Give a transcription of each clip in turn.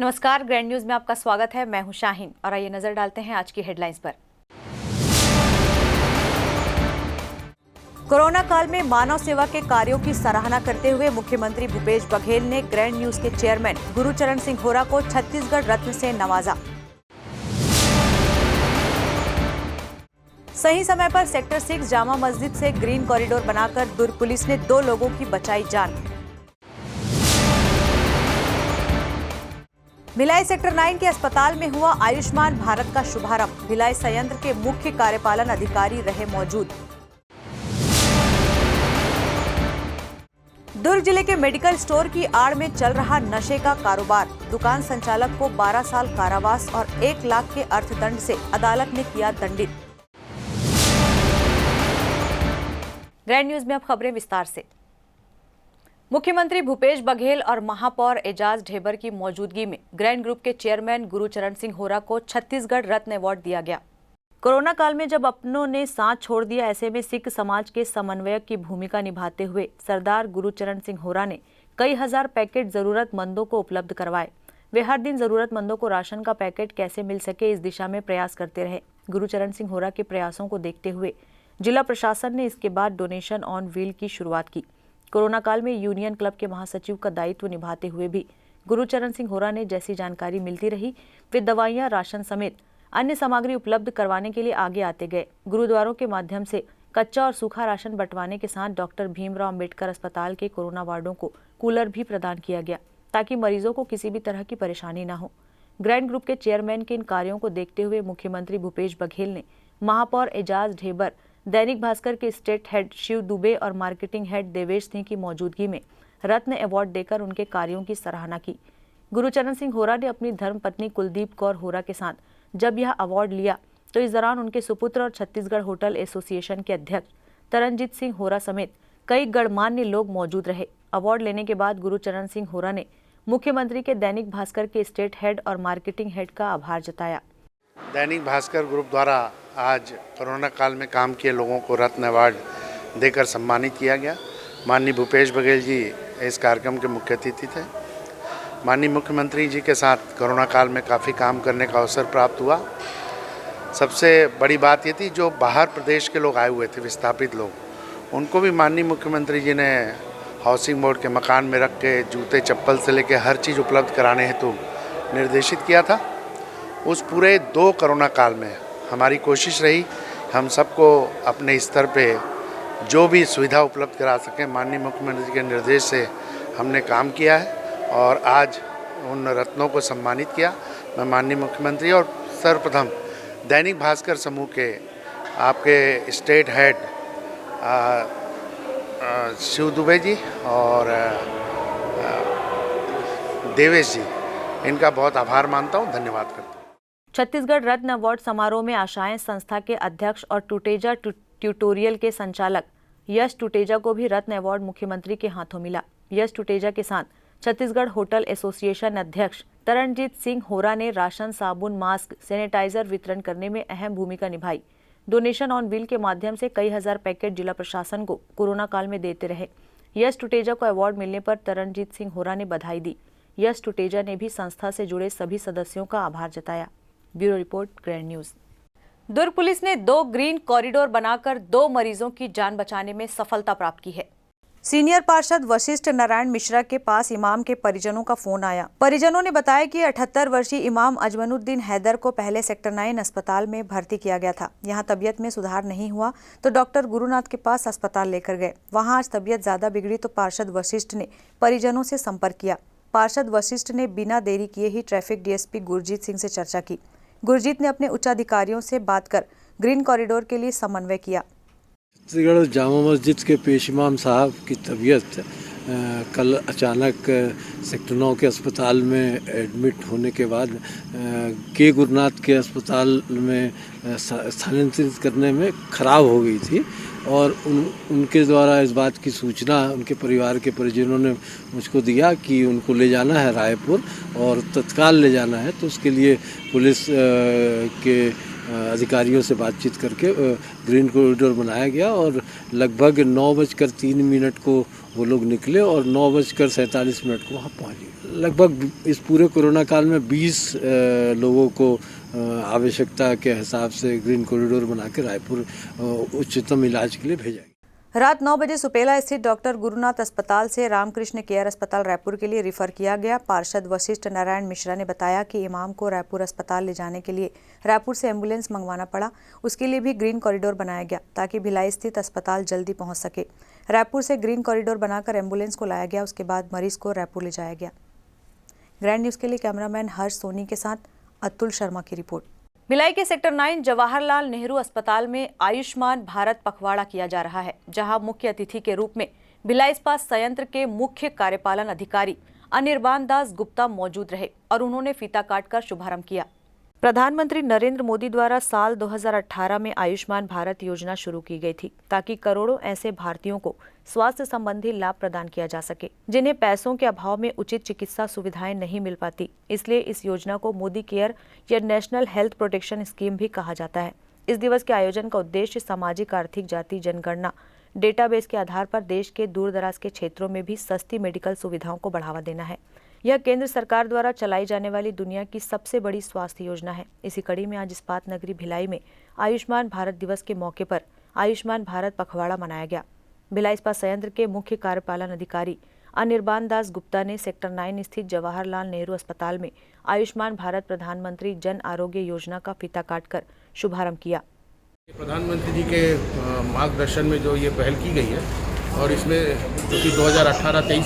नमस्कार, grand news में आपका स्वागत है। मैं हूं शाहीन और आइए नजर डालते हैं आज की हेडलाइंस पर। कोरोना काल में मानव सेवा के कार्यों की सराहना करते हुए मुख्यमंत्री भूपेश बघेल ने ग्रैंड न्यूज के चेयरमैन गुरुचरण सिंह होरा को छत्तीसगढ़ रत्न से नवाजा। सही समय पर सेक्टर 6 जामा मस्जिद से ग्रीन कॉरिडोर बनाकर दुर्ग पुलिस ने 2 लोगों की बचाई जान। भिलाई सेक्टर 9 के अस्पताल में हुआ आयुष्मान भारत का शुभारंभ। भिलाई संयंत्र के मुख्य कार्यपालन अधिकारी रहे मौजूद। दुर्ग जिले के मेडिकल स्टोर की आड़ में चल रहा नशे का कारोबार। दुकान संचालक को 12 साल कारावास और 1 लाख के अर्थदंड से अदालत ने किया दंडित। ग्रैंड न्यूज में अब खबरें विस्तार से। मुख्यमंत्री भूपेश बघेल और महापौर एजाज ढेबर की मौजूदगी में ग्रैंड ग्रुप के चेयरमैन गुरुचरण सिंह होरा को छत्तीसगढ़ रत्न अवार्ड दिया गया। कोरोना काल में जब अपनों ने साथ छोड़ दिया, ऐसे में सिख समाज के समन्वयक की भूमिका निभाते हुए सरदार गुरुचरण सिंह होरा ने कई हजार पैकेट जरूरतमंदों को उपलब्ध करवाए। वे हर दिन जरूरतमंदों को राशन का पैकेट कैसे मिल सके, इस दिशा में प्रयास करते रहे। गुरुचरण सिंह होरा के प्रयासों को देखते हुए जिला प्रशासन ने इसके बाद डोनेशन ऑन व्हील की शुरुआत की। कोरोना काल में यूनियन क्लब के महासचिव का दायित्व निभाते हुए भी गुरुचरण सिंह होरा ने जैसी जानकारी मिलती रही, वे दवाइयां, राशन समेत अन्य सामग्री उपलब्ध करवाने के लिए आगे आते गए। गुरुद्वारों के माध्यम से कच्चा और सूखा राशन बंटवाने के साथ डॉक्टर भीमराव अंबेडकर अस्पताल के कोरोना वार्डों को कूलर भी प्रदान किया गया ताकि मरीजों को किसी भी तरह की परेशानी न हो। ग्रैंड ग्रुप के चेयरमैन के इन कार्यों को देखते हुए मुख्यमंत्री भूपेश बघेल ने महापौर एजाज ढेबर, दैनिक भास्कर के स्टेट हेड शिव दुबे और मार्केटिंग हेड देवेश सिंह की मौजूदगी में रत्न अवार्ड देकर उनके कार्यों की सराहना की। गुरुचरण सिंह होरा ने अपनी धर्मपत्नी कुलदीप कौर होरा के साथ जब यह अवार्ड लिया तो इस दौरान उनके सुपुत्र और छत्तीसगढ़ होटल एसोसिएशन के अध्यक्ष तरनजीत सिंह होरा समेत कई गणमान्य लोग मौजूद रहे। अवार्ड लेने के बाद गुरुचरण सिंह होरा ने मुख्यमंत्री के दैनिक भास्कर के स्टेट हेड और मार्केटिंग हेड का आभार जताया। दैनिक भास्कर ग्रुप द्वारा आज कोरोना काल में काम किए लोगों को रत्न अवार्ड देकर सम्मानित किया गया। माननीय भूपेश बघेल जी इस कार्यक्रम के मुख्य अतिथि थे। माननीय मुख्यमंत्री जी के साथ कोरोना काल में काफ़ी काम करने का अवसर प्राप्त हुआ। सबसे बड़ी बात ये थी, जो बाहर प्रदेश के लोग आए हुए थे, विस्थापित लोग, उनको भी माननीय मुख्यमंत्री जी ने हाउसिंग बोर्ड के मकान में रख के जूते चप्पल से लेकर हर चीज़ उपलब्ध कराने हेतु निर्देशित किया था। उस पूरे 2 कोरोना काल में हमारी कोशिश रही हम सबको अपने स्तर पे जो भी सुविधा उपलब्ध करा सकें। माननीय मुख्यमंत्री के निर्देश से हमने काम किया है और आज उन रत्नों को सम्मानित किया। मैं माननीय मुख्यमंत्री और सर्वप्रथम दैनिक भास्कर समूह के आपके स्टेट हेड शिव दुबे जी और देवेश जी, इनका बहुत आभार मानता हूँ, धन्यवाद करता हूँ। छत्तीसगढ़ रत्न अवार्ड समारोह में आशाएं संस्था के अध्यक्ष और टूटेजा ट्यूटोरियल के संचालक यश टूटेजा को भी रत्न अवार्ड मुख्यमंत्री के हाथों मिला। यश टूटेजा के साथ छत्तीसगढ़ होटल एसोसिएशन अध्यक्ष तरनजीत सिंह होरा ने राशन, साबुन, मास्क, सैनिटाइजर वितरण करने में अहम भूमिका निभाई। डोनेशन ऑन व्हील के माध्यम से कई हजार पैकेट जिला प्रशासन को कोरोना काल में देते रहे। यश टूटेजा को अवार्ड मिलने पर तरनजीत सिंह होरा ने बधाई दी। यश टूटेजा ने भी संस्था से जुड़े सभी सदस्यों का आभार जताया। Bureau report, grand news. Durg पुलिस ने 2 ग्रीन कॉरिडोर बनाकर 2 मरीजों की जान बचाने में सफलता प्राप्त की है। सीनियर पार्षद वशिष्ठ नारायण मिश्रा के पास इमाम के परिजनों का फोन आया। परिजनों ने बताया कि 78 वर्षीय इमाम अजमनुद्दीन हैदर को पहले सेक्टर 9 अस्पताल में भर्ती किया गया था। यहां तबीयत में सुधार नहीं हुआ तो डॉक्टर गुरुनाथ के पास अस्पताल लेकर गए। वहां आज तबीयत ज्यादा बिगड़ी तो पार्षद वशिष्ठ ने परिजनों से संपर्क किया। पार्षद वशिष्ठ ने बिना देरी किए ही ट्रैफिक डीएसपी गुरजीत सिंह से चर्चा की। गुरजीत ने अपने उच्चाधिकारियों से बात कर ग्रीन कॉरिडोर के लिए समन्वय किया। छत्तीसगढ़ जामा मस्जिद के पेश इमाम साहब की तबीयत कल अचानक सेक्टर 9 के अस्पताल में एडमिट होने के बाद के गुरुनाथ के अस्पताल में स्थानांतरित करने में ख़राब हो गई थी और उनके द्वारा इस बात की सूचना उनके परिवार के परिजनों ने मुझको दिया कि उनको ले जाना है रायपुर और तत्काल ले जाना है। तो उसके लिए पुलिस के अधिकारियों से बातचीत करके ग्रीन कॉरिडोर बनाया गया और लगभग 9:03 को वो लोग निकले और 9:47 को वहाँ पहुँच गए। लगभग इस पूरे कोरोना काल में 20 लोगों को आवश्यकता के हिसाब से ग्रीन कॉरिडोर बना के रायपुर उच्चतम इलाज के लिए भेजा गया। रात 9 बजे सुपेला स्थित डॉक्टर गुरुनाथ अस्पताल से रामकृष्ण केयर अस्पताल रायपुर के लिए रिफर किया गया। पार्षद वशिष्ठ नारायण मिश्रा ने बताया कि इमाम को रायपुर अस्पताल ले जाने के लिए रायपुर से एम्बुलेंस मंगवाना पड़ा। उसके लिए भी ग्रीन कॉरिडोर बनाया गया ताकि भिलाई स्थित अस्पताल जल्दी पहुंच सके। रायपुर से ग्रीन कॉरिडोर बनाकर एम्बुलेंस को लाया गया। उसके बाद मरीज को रायपुर ले जाया गया। ग्रैंड न्यूज़ के लिए कैमरामैन हर्ष सोनी के साथ अतुल शर्मा की रिपोर्ट। भिलाई के सेक्टर 9 जवाहरलाल नेहरू अस्पताल में आयुष्मान भारत पखवाड़ा किया जा रहा है, जहां मुख्य अतिथि के रूप में भिलाई इस्पात संयंत्र के मुख्य कार्यपालन अधिकारी अनिर्बान दास गुप्ता मौजूद रहे और उन्होंने फीता काटकर शुभारंभ किया। प्रधानमंत्री नरेंद्र मोदी द्वारा साल 2018 में आयुष्मान भारत योजना शुरू की गई थी ताकि करोड़ों ऐसे भारतीयों को स्वास्थ्य संबंधी लाभ प्रदान किया जा सके जिन्हें पैसों के अभाव में उचित चिकित्सा सुविधाएं नहीं मिल पाती। इसलिए इस योजना को मोदी केयर या नेशनल हेल्थ प्रोटेक्शन स्कीम भी कहा जाता है। इस दिवस के आयोजन का उद्देश्य सामाजिक, आर्थिक, जाति जनगणना डेटाबेस के आधार पर देश के दूर दराज के क्षेत्रों में भी सस्ती मेडिकल सुविधाओं को बढ़ावा देना है। यह केंद्र सरकार द्वारा चलाई जाने वाली दुनिया की सबसे बड़ी स्वास्थ्य योजना है। इसी कड़ी में आज इस्पात नगरी भिलाई में आयुष्मान भारत दिवस के मौके पर आयुष्मान भारत पखवाड़ा मनाया गया। भिलाई इस्पात संयंत्र के मुख्य कार्यपालन अधिकारी अनिर्बान दास गुप्ता ने सेक्टर 9 स्थित जवाहरलाल नेहरू अस्पताल में आयुष्मान भारत प्रधानमंत्री जन आरोग्य योजना का फीता काटकर शुभारंभ किया। प्रधानमंत्री जी के मार्गदर्शन में जो ये पहल की गई है और इसमें जो कि 2018-23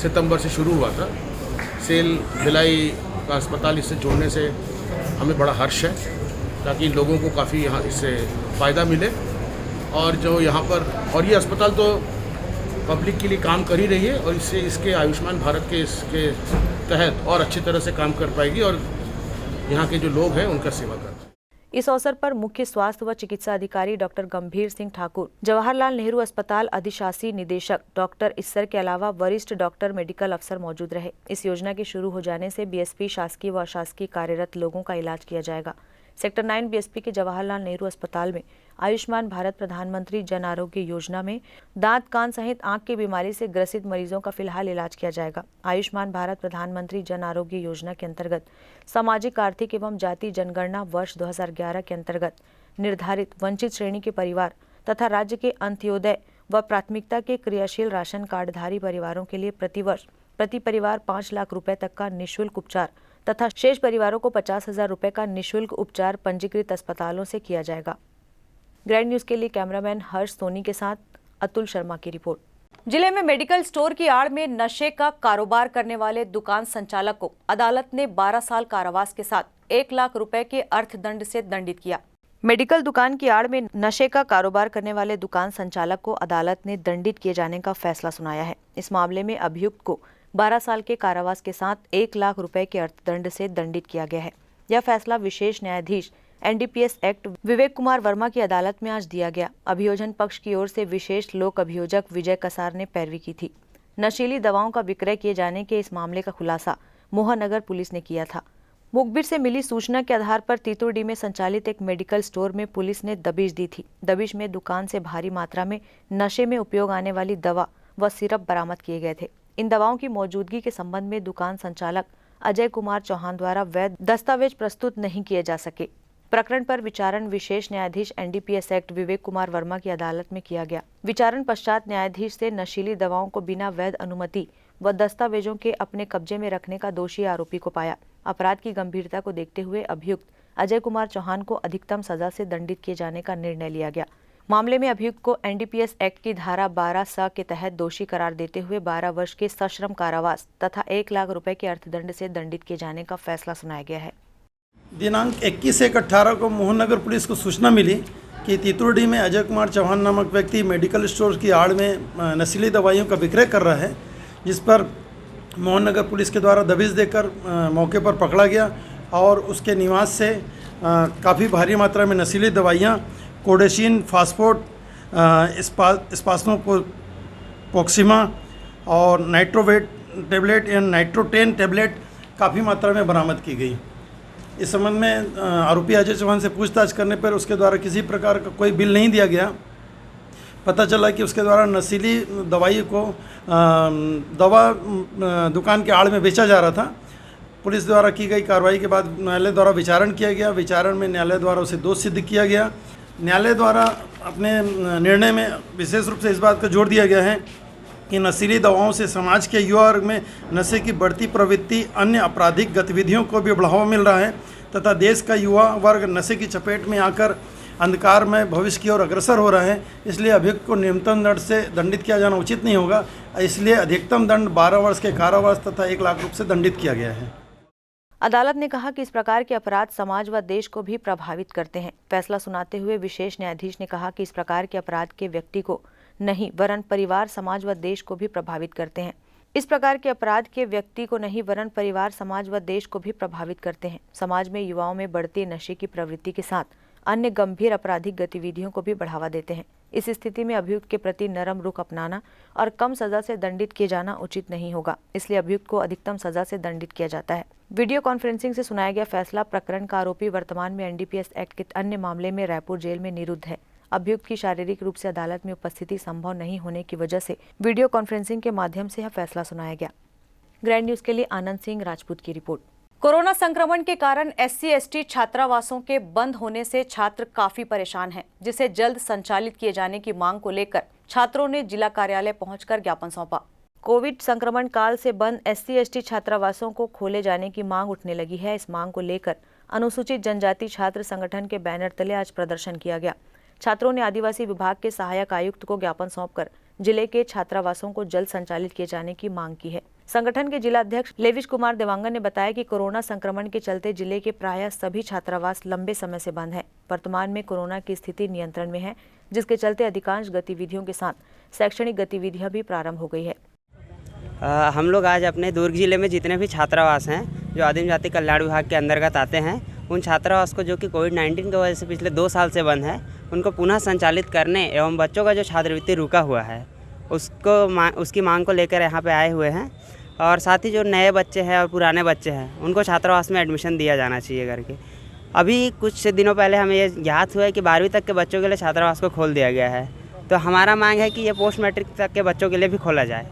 सितंबर से शुरू हुआ था, सेल भिलाई का अस्पताल इससे जोड़ने से हमें बड़ा हर्ष है ताकि लोगों को काफ़ी यहाँ इससे फ़ायदा मिले और जो यहाँ पर और ये अस्पताल तो पब्लिक के लिए काम कर ही रही है और इससे इसके आयुष्मान भारत के इसके तहत और अच्छी तरह से काम कर पाएगी और यहाँ के जो लोग हैं उनका सेवा कर। इस अवसर पर मुख्य स्वास्थ्य व चिकित्सा अधिकारी डॉक्टर गंभीर सिंह ठाकुर, जवाहरलाल नेहरू अस्पताल अधिशासी निदेशक डॉक्टर इस्सर के अलावा वरिष्ठ डॉक्टर, मेडिकल अफसर मौजूद रहे। इस योजना के शुरू हो जाने से बीएसपी, शासकीय व अशासकीय कार्यरत लोगों का इलाज किया जाएगा। सेक्टर 9 बीएसपी के जवाहरलाल नेहरू अस्पताल में आयुष्मान भारत प्रधानमंत्री जन आरोग्य योजना में दांत, कान सहित आंख की बीमारी से ग्रसित मरीजों का फिलहाल इलाज किया जाएगा। आयुष्मान भारत प्रधानमंत्री जन आरोग्य योजना के अंतर्गत सामाजिक, आर्थिक एवं जाति जनगणना वर्ष 2011 के अंतर्गत निर्धारित वंचित श्रेणी के परिवार तथा राज्य के अंत्योदय व प्राथमिकता के क्रियाशील राशन कार्डधारी परिवारों के लिए प्रतिवर्ष प्रति परिवार 5 लाख रुपए तक का निःशुल्क उपचार तथा शेष परिवारों को 50,000 रुपए का निःशुल्क उपचार पंजीकृत अस्पतालों से किया जाएगा। ग्रैंड न्यूज़ के लिए कैमरामैन हर्ष सोनी के साथ अतुल शर्मा की रिपोर्ट। जिले में मेडिकल स्टोर की आड़ में नशे का कारोबार करने वाले दुकान संचालक को अदालत ने 12 साल कारावास के साथ 1 लाख रुपए के अर्थदंड से दंडित किया। मेडिकल दुकान की आड़ में नशे का कारोबार करने वाले दुकान संचालक को अदालत ने दंडित किए जाने का फैसला सुनाया है। इस मामले में अभियुक्त को 12 साल के कारावास के साथ 1 लाख रुपए के अर्थदंड से दंडित किया गया है। यह फैसला विशेष न्यायाधीश एनडीपीएस एक्ट विवेक कुमार वर्मा की अदालत में आज दिया गया। अभियोजन पक्ष की ओर से विशेष लोक अभियोजक विजय कसार ने पैरवी की थी। नशीली दवाओं का विक्रय किए जाने के इस मामले का खुलासा मोहननगर पुलिस ने किया था। मुखबिर से मिली सूचना के आधार पर तीतुरडी में संचालित एक मेडिकल स्टोर में पुलिस ने दबिश दी थी। दबिश में दुकान से भारी मात्रा में नशे में उपयोग आने वाली दवा व सिरप बरामद किए गए थे। इन दवाओं की मौजूदगी के संबंध में दुकान संचालक अजय कुमार चौहान द्वारा वैध दस्तावेज प्रस्तुत नहीं किए जा सके। प्रकरण पर विचारण विशेष न्यायाधीश एनडीपीएस एक्ट विवेक कुमार वर्मा की अदालत में किया गया। विचारण पश्चात न्यायाधीश से नशीली दवाओं को बिना वैध अनुमति व दस्तावेजों के अपने कब्जे में रखने का दोषी आरोपी को पाया। अपराध की गंभीरता को देखते हुए अभियुक्त अजय कुमार चौहान को अधिकतम सजा से दंडित किए जाने का निर्णय लिया गया। मामले में अभियुक्त को एनडीपीएस एक्ट की धारा 12(स) के तहत दोषी करार देते हुए 12 वर्ष के सश्रम कारावास तथा 1 लाख रुपए के अर्थदंड से दंडित किए जाने का फैसला सुनाया गया है। दिनांक 21/1/18 को मोहननगर पुलिस को सूचना मिली कि तीतुरडी में अजय कुमार चौहान नामक व्यक्ति मेडिकल स्टोर की आड़ में नशीली दवाइयों का विक्रय कर रहा है, जिस पर मोहननगर पुलिस के द्वारा दबिश देकर मौके पर पकड़ा गया और उसके निवास से काफ़ी भारी मात्रा में नशीली दवाइयाँ कोडेशिन, फास्फोट, स्पास्मोपोक्सिमा और नाइट्रोवेट टेबलेट या नाइट्रोटेन टेबलेट काफ़ी मात्रा में बरामद की गई। इस संबंध में आरोपी अजय चौहान से पूछताछ करने पर उसके द्वारा किसी प्रकार का कोई बिल नहीं दिया गया। पता चला कि उसके द्वारा नशीली दवाई को दवा दुकान के आड़ में बेचा जा रहा था। पुलिस द्वारा की गई कार्रवाई के बाद न्यायालय द्वारा विचारण किया गया। विचारण में न्यायालय द्वारा उसे दोष सिद्ध किया गया। न्यायालय द्वारा अपने निर्णय में विशेष रूप से इस बात का जोर दिया गया है कि नशीली दवाओं से समाज के युवा वर्ग में नशे की बढ़ती प्रवृत्ति, अन्य आपराधिक गतिविधियों को भी बढ़ावा मिल रहा है तथा देश का युवा वर्ग नशे की चपेट में आकर अंधकार में भविष्य की ओर अग्रसर हो रहा है। इसलिए अभियुक्त को न्यूनतम दंड से दंडित किया जाना उचित नहीं होगा। इसलिए अधिकतम दंड 12 वर्ष के कारावास तथा 1 लाख रुपये से दंडित किया गया है। अदालत ने कहा कि इस प्रकार के अपराध समाज व देश को भी प्रभावित करते हैं। फैसला सुनाते हुए विशेष न्यायाधीश ने कहा कि इस प्रकार के अपराध के व्यक्ति को नहीं वरन परिवार, समाज व देश को भी प्रभावित करते हैं। इस प्रकार के अपराध के व्यक्ति को नहीं वरन परिवार, समाज व देश को भी प्रभावित करते हैं। समाज में युवाओं में बढ़ती नशे की प्रवृत्ति के साथ अन्य गंभीर आपराधिक गतिविधियों को भी बढ़ावा देते हैं। इस स्थिति में अभियुक्त के प्रति नरम रुख अपनाना और कम सजा से दंडित किए जाना उचित नहीं होगा। इसलिए अभियुक्त को अधिकतम सजा से दंडित किया जाता है। वीडियो कॉन्फ्रेंसिंग से सुनाया गया फैसला प्रकरण का आरोपी वर्तमान में एनडीपीएस एक्ट के अन्य मामले में रायपुर जेल में निरुद्ध है। अभियुक्त की शारीरिक रूप से अदालत में उपस्थिति संभव नहीं होने की वजह से वीडियो कॉन्फ्रेंसिंग के माध्यम से यह फैसला सुनाया गया। ग्रैंड न्यूज के लिए आनंद सिंह राजपूत की रिपोर्ट। कोरोना संक्रमण के कारण SC/ST छात्रावासों के बंद होने से छात्र काफी परेशान हैं, जिसे जल्द संचालित किए जाने की मांग को लेकर छात्रों ने जिला कार्यालय पहुंचकर ज्ञापन सौंपा। कोविड संक्रमण काल से बंद SC/ST छात्रावासों को खोले जाने की मांग उठने लगी है। इस मांग को लेकर अनुसूचित जनजाति छात्र संगठन के बैनर तले आज प्रदर्शन किया गया। छात्रों ने आदिवासी विभाग के सहायक आयुक्त को ज्ञापन सौंपकर जिले के छात्रावासों को जल्द संचालित किए जाने की मांग की है। संगठन के जिला अध्यक्ष लेविश कुमार देवांगन ने बताया कि कोरोना संक्रमण के चलते जिले के प्रायः सभी छात्रावास लंबे समय से बंद हैं। वर्तमान में कोरोना की स्थिति नियंत्रण में है, जिसके चलते अधिकांश गतिविधियों के साथ शैक्षणिक गतिविधियां भी प्रारंभ हो गई है। हम लोग आज अपने दुर्ग जिले में जितने भी छात्रावास हैं जो आदिम जाति कल्याण विभाग के अंतर्गत आते हैं, उन छात्रावास को जो कि कोविड-19 की वजह से पिछले 2 साल से बंद है, उनको पुनः संचालित करने एवं बच्चों का जो छात्रवृत्ति रुका हुआ है उसकी मांग को लेकर यहाँ पे आए हुए हैं। और साथ ही जो नए बच्चे हैं और पुराने बच्चे हैं उनको छात्रावास में एडमिशन दिया जाना चाहिए करके। अभी कुछ दिनों पहले हमें ये ज्ञात हुआ है कि 12वीं तक के बच्चों के लिए छात्रावास को खोल दिया गया है। तो हमारा मांग है कि ये पोस्ट मैट्रिक तक के बच्चों के लिए भी खोला जाए।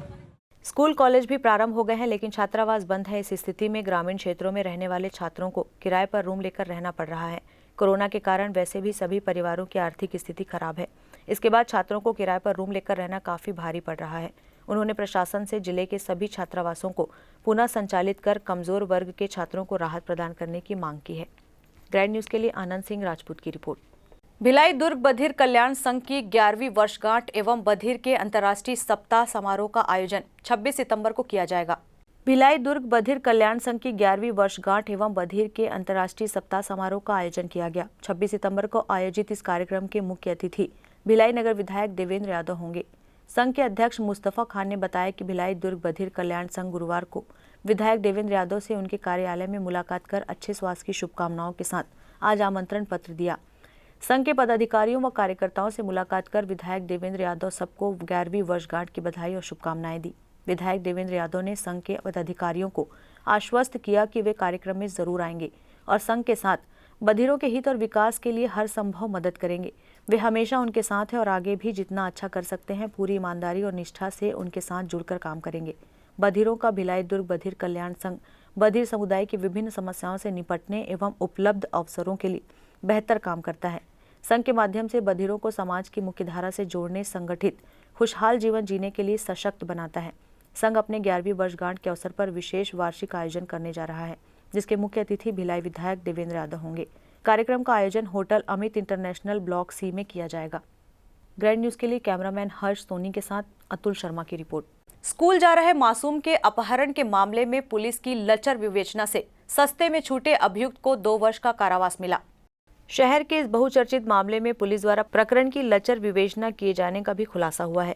स्कूल कॉलेज भी प्रारंभ हो गए हैं, लेकिन छात्रावास बंद है। इस स्थिति में ग्रामीण क्षेत्रों में रहने वाले छात्रों को किराए पर रूम लेकर रहना पड़ रहा है। कोरोना के कारण वैसे भी सभी परिवारों की आर्थिक स्थिति खराब है। इसके बाद छात्रों को किराए पर रूम लेकर रहना काफी भारी पड़ रहा है। उन्होंने प्रशासन से जिले के सभी छात्रावासों को पुनः संचालित कर कमजोर वर्ग के छात्रों को राहत प्रदान करने की मांग की है। ग्रैंड न्यूज के लिए आनंद सिंह राजपूत की रिपोर्ट। भिलाई दुर्ग बधिर कल्याण संघ की 11वीं वर्षगांठ एवं बधिर के अंतर्राष्ट्रीय सप्ताह समारोह का आयोजन 26 सितंबर को किया जाएगा। भिलाई दुर्ग बधिर कल्याण संघ की 11वीं वर्षगांठ एवं बधिर के अंतर्राष्ट्रीय सप्ताह समारोह का आयोजन किया गया। 26 सितंबर को आयोजित इस कार्यक्रम के मुख्य अतिथि भिलाई नगर विधायक देवेंद्र यादव होंगे। संघ के अध्यक्ष मुस्तफा खान ने बताया कि भिलाई दुर्ग बधिर कल्याण संघ गुरुवार को विधायक देवेंद्र यादव से उनके कार्यालय में मुलाकात कर अच्छे स्वास्थ्य की शुभकामनाओं के साथ आज आमंत्रण पत्र दिया। संघ के पदाधिकारियों व कार्यकर्ताओं से मुलाकात कर विधायक देवेंद्र यादव सबको 11वीं वर्षगांठ की बधाई और शुभकामनाएं दी। विधायक देवेंद्र यादव ने संघ के पदाधिकारियों को आश्वस्त किया कि वे कार्यक्रम में जरूर आएंगे और संघ के साथ बधिरों के हित और विकास के लिए हर संभव मदद करेंगे। वे हमेशा उनके साथ हैं और आगे भी जितना अच्छा कर सकते हैं पूरी ईमानदारी और निष्ठा से उनके साथ जुड़कर काम करेंगे। बधिरों का भिलाई दुर्ग बधिर कल्याण संघ बधिर समुदाय की विभिन्न समस्याओं से निपटने एवं उपलब्ध अवसरों के लिए बेहतर काम करता है। संघ के माध्यम से बधिरों को समाज की मुख्यधारा से जोड़ने, संगठित खुशहाल जीवन जीने के लिए सशक्त बनाता है। संघ अपने 11वीं वर्षगांठ के अवसर पर विशेष वार्षिक आयोजन करने जा रहा है, जिसके मुख्य अतिथि भिलाई विधायक देवेंद्र यादव होंगे। कार्यक्रम का आयोजन hotel Amit international block C में किया जाएगा। ग्रैंड न्यूज के लिए कैमरामैन हर्ष सोनी के साथ अतुल शर्मा की रिपोर्ट। स्कूल जा रहे मासूम के अपहरण के मामले में पुलिस की लचर विवेचना से सस्ते में छूटे अभियुक्त को 2 वर्ष का कारावास मिला। शहर के इस बहुचर्चित मामले में पुलिस द्वारा प्रकरण की लचर विवेचना किए जाने का भी खुलासा हुआ है।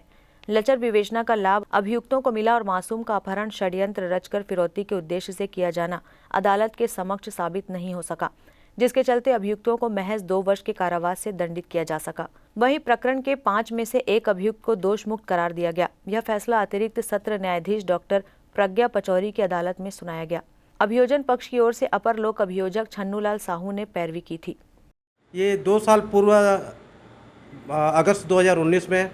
लचर विवेचना का लाभ अभियुक्तों को मिला और मासूम का अपहरण षड्यंत्र रचकर फिरौती के उद्देश्य से किया जाना अदालत के समक्ष साबित नहीं हो सका, जिसके चलते अभियुक्तों को महज 2 वर्ष के कारावास से दंडित किया जा सका। वहीं प्रकरण के 5 में से 1 अभियुक्त को दोष मुक्त करार दिया गया। यह फैसला अतिरिक्त सत्र न्यायाधीश डॉक्टर प्रज्ञा पचौरी की अदालत में सुनाया गया। अभियोजन पक्ष की ओर से अपर लोक अभियोजक छन्नूलाल साहू ने पैरवी की थी। ये 2 साल पूर्व अगस्त 2019 में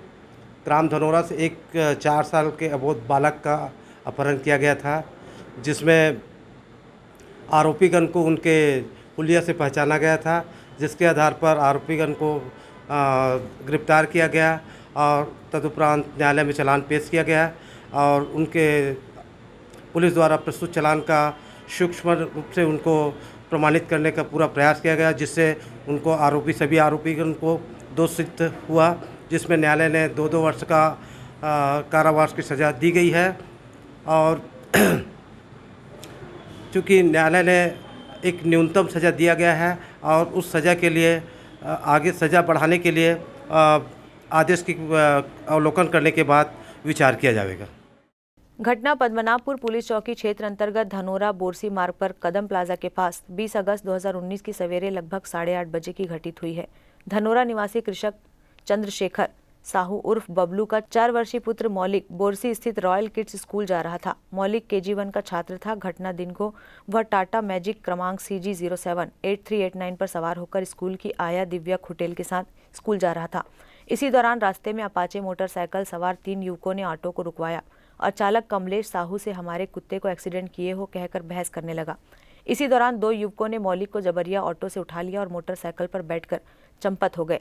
ग्राम धनोरा से एक 4 साल के अबोध बालक का अपहरण किया गया था, जिसमें आरोपीगण को उनके हुलिया से पहचाना गया था, जिसके आधार पर आरोपीगण को गिरफ्तार किया गया और तदुपरांत न्यायालय में चालान पेश किया गया और उनके पुलिस द्वारा प्रस्तुत चालान का सूक्ष्म रूप से उनको प्रमाणित करने का पूरा प्रयास किया गया, जिससे उनको सभी आरोपीगण को दोषी सिद्ध हुआ, जिसमें न्यायालय ने 2-2 वर्ष का कारावास की सज़ा दी गई है। और चूँकि न्यायालय ने एक न्यूनतम सज़ा दिया गया है और उस सज़ा के लिए आगे सज़ा बढ़ाने के लिए आदेश की अवलोकन करने के बाद विचार किया जाएगा। घटना पद्मनाभपुर पुलिस चौकी क्षेत्र अंतर्गत धनोरा बोरसी मार्ग पर कदम प्लाजा के पास 20 अगस्त 2019 की सवेरे लगभग 8:30 बजे की घटित हुई है। धनोरा निवासी कृषक चंद्रशेखर साहू उर्फ बबलू का 4 वर्षीय पुत्र मौलिक बोरसी स्थित रॉयल किड्स स्कूल जा रहा था। मौलिक KG1 का छात्र था। घटना दिन को वह टाटा मैजिक क्रमांक CG078389 पर सवार होकर स्कूल की आया दिव्या खुटेल के साथ स्कूल जा रहा था। इसी दौरान रास्ते में अपाचे मोटरसाइकिल सवार 3 युवकों ने ऑटो को रुकवाया और चालक कमलेश साहू से हमारे कुत्ते को एक्सीडेंट किए हो कहकर बहस करने लगा। इसी दौरान 2 युवकों ने मौलिक को जबरिया ऑटो से उठा लिया और मोटरसाइकिल पर बैठकर चंपत हो गए।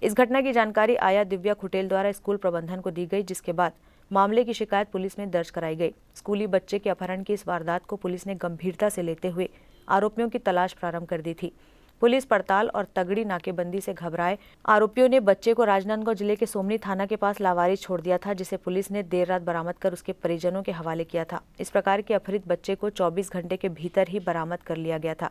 इस घटना की जानकारी आया दिव्या खुटेल द्वारा स्कूल प्रबंधन को दी गई, जिसके बाद मामले की शिकायत पुलिस में दर्ज कराई गई। स्कूली बच्चे के अपहरण की इस वारदात को पुलिस ने गंभीरता से लेते हुए आरोपियों की तलाश प्रारंभ कर दी थी। पुलिस पड़ताल और तगड़ी नाकेबंदी से घबराए आरोपियों ने बच्चे को राजनांदगांव जिले के सोमनी थाना के पास लावारिस छोड़ दिया था, जिसे पुलिस ने देर रात बरामद कर उसके परिजनों के हवाले किया था। इस प्रकार के अपहरित बच्चे को 24 घंटे के भीतर ही बरामद कर लिया गया था।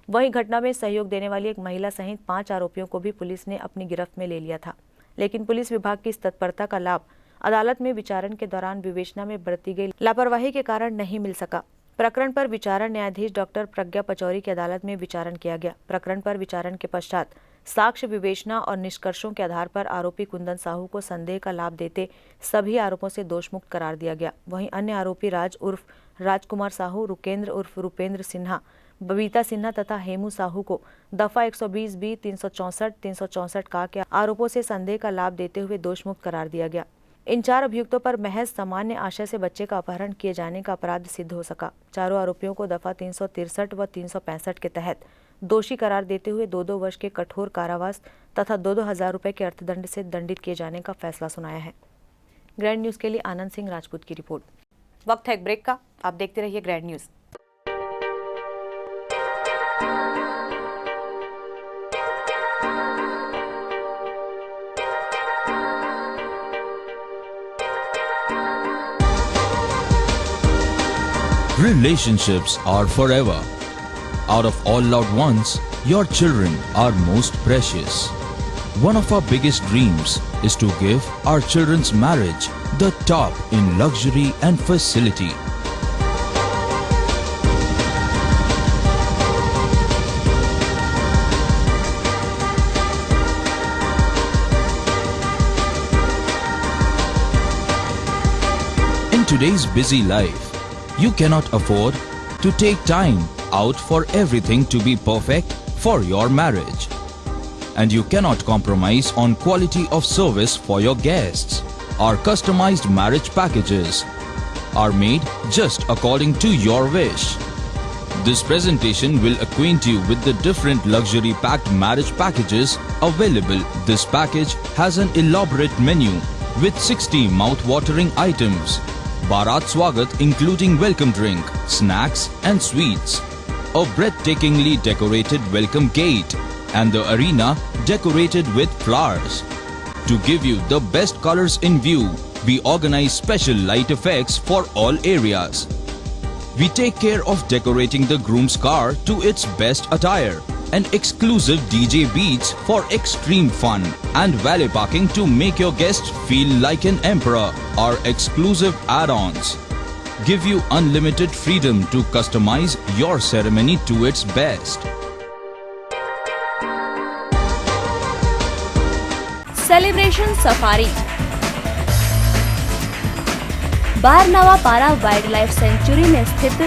वहीं घटना में सहयोग देने वाली एक महिला सहित 5 आरोपियों को भी पुलिस ने अपनी गिरफ्त में ले लिया था, लेकिन पुलिस विभाग की इस तत्परता का लाभ अदालत में विचारण के दौरान विवेचना में बरती गई लापरवाही के कारण नहीं मिल सका। प्रकरण पर विचारण न्यायाधीश डॉक्टर प्रज्ञा पचौरी की अदालत में विचारण किया गया। प्रकरण पर विचारण के पश्चात साक्ष्य विवेचना और निष्कर्षों के आधार पर आरोपी कुंदन साहू को संदेह का लाभ देते सभी आरोपों से दोषमुक्त करार दिया गया। वहीं अन्य आरोपी राज उर्फ राजकुमार साहू, रुकेंद्र उर्फ रुपेंद्र सिन्हा, बबीता सिन्हा तथा हेमू साहू को दफा 120B 364 का के आरोपों से संदेह का लाभ देते हुए दोषमुक्त करार दिया गया। इन 4 अभियुक्तों पर महज सामान्य आशय से बच्चे का अपहरण किए जाने का अपराध सिद्ध हो सका। चारों आरोपियों को दफा 363 व 365 के तहत दोषी करार देते हुए 2-2 वर्ष के कठोर कारावास तथा 2-2 हजार रुपए के अर्थदंड से दंडित किए जाने का फैसला सुनाया है। ग्रैंड न्यूज के लिए आनंद सिंह राजपूत की रिपोर्ट। वक्त है एक ब्रेक का, आप देखते रहिए grand news. Relationships are forever. Out of all loved ones, your children are most precious. One of our biggest dreams is to give our children's marriage the top in luxury and facility. In today's busy life, you cannot afford to take time out for everything to be perfect for your marriage. And you cannot compromise on quality of service for your guests. Our customized marriage packages are made just according to your wish. This presentation will acquaint you with the different luxury packed marriage packages available. This package has an elaborate menu with 60 mouth-watering items. Bharat Swagat including welcome drink, snacks and sweets. A breathtakingly decorated welcome gate and the arena decorated with flowers. To give you the best colors in view, we organize special light effects for all areas. We take care of decorating the groom's car to its best attire and exclusive DJ beats for extreme fun and valet parking to make your guests feel like an emperor. Our exclusive add-ons give you unlimited freedom to customize your ceremony to its best. Celebration safari Barnawapara wildlife लाइफ सेंचुरी में स्थित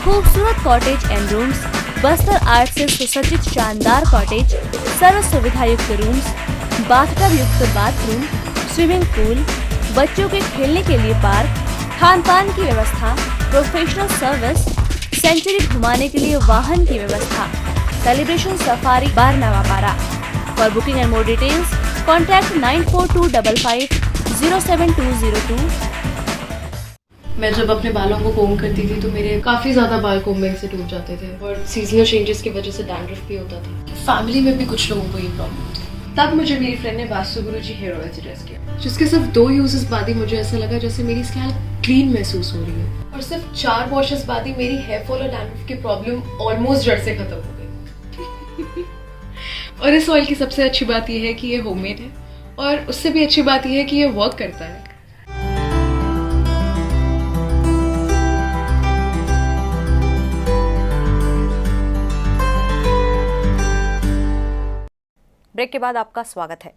खूबसूरत cottage and rooms, Bastar art से सुसज्जित शानदार cottage, सर्व सुविधा युक्त रूम्स, बाथटब युक्त बाथरूम, स्विमिंग पूल, बच्चों के खेलने के लिए पार्क, खान पान की व्यवस्था, प्रोफेशनल सर्विस, सेंचुरी घुमाने के लिए वाहन की व्यवस्था। Celebration safari bar Navapara. For booking and more details contact 942255070202। मैं जब अपने बालों को कोम करती थी तो मेरे काफ़ी ज़्यादा बाल कोम्बिंग से टूट जाते थे और सीजनल चेंजेस की वजह से डैंड्रफ भी होता था। फैमिली में भी कुछ लोगों को ये प्रॉब्लम थी। तब मुझे मेरी फ्रेंड ने वास्तु गुरुजी हेयर ऑयल सजेस्ट किया, जिसके सिर्फ 2 यूजेस बाद ही मुझे ऐसा लगा जैसे मेरी स्कैल्प क्लीन महसूस हो रही है और सिर्फ 4 वॉशेस बाद ही मेरी हेयर फॉल और डैंड्रफ की प्रॉब्लम ऑलमोस्ट जड़ से खत्म हो गई। और इस ऑयल की सबसे अच्छी बात यह है कि ये होममेड है और उससे भी अच्छी बात यह है कि ये वर्क करता है। ब्रेक के बाद आपका स्वागत है।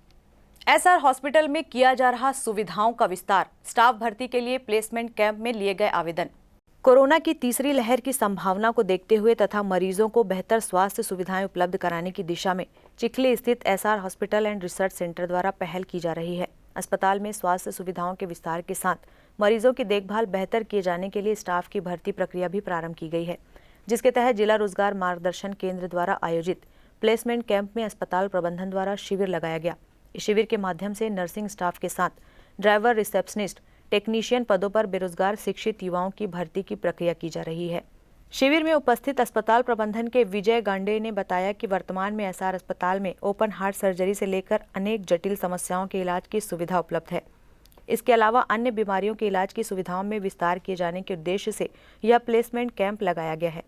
एसआर हॉस्पिटल में किया जा रहा सुविधाओं का विस्तार। स्टाफ भर्ती के लिए प्लेसमेंट कैंप में लिए गए आवेदन। कोरोना की तीसरी लहर की संभावना को देखते हुए तथा मरीजों को बेहतर स्वास्थ्य सुविधाएं उपलब्ध कराने की दिशा में चिखली स्थित SR hospital and research centre द्वारा पहल की जा रही है। अस्पताल में स्वास्थ्य सुविधाओं के विस्तार के साथ मरीजों की देखभाल बेहतर किए जाने के लिए स्टाफ की भर्ती प्रक्रिया भी प्रारंभ की गई है, जिसके तहत जिला रोजगार मार्गदर्शन केंद्र द्वारा आयोजित प्लेसमेंट कैंप में अस्पताल प्रबंधन द्वारा शिविर लगाया गया। इस शिविर के माध्यम से नर्सिंग स्टाफ के साथ ड्राइवर, रिसेप्शनिस्ट, टेक्नीशियन पदों पर बेरोजगार शिक्षित युवाओं की भर्ती की प्रक्रिया की जा रही है। शिविर में उपस्थित अस्पताल प्रबंधन के विजय गांडे ने बताया कि वर्तमान में एसआर अस्पताल में ओपन हार्ट सर्जरी से लेकर अनेक जटिल समस्याओं के इलाज की सुविधा उपलब्ध है। इसके अलावा अन्य बीमारियों के इलाज की सुविधाओं में विस्तार किए जाने के उद्देश्य से यह प्लेसमेंट कैंप लगाया गया है।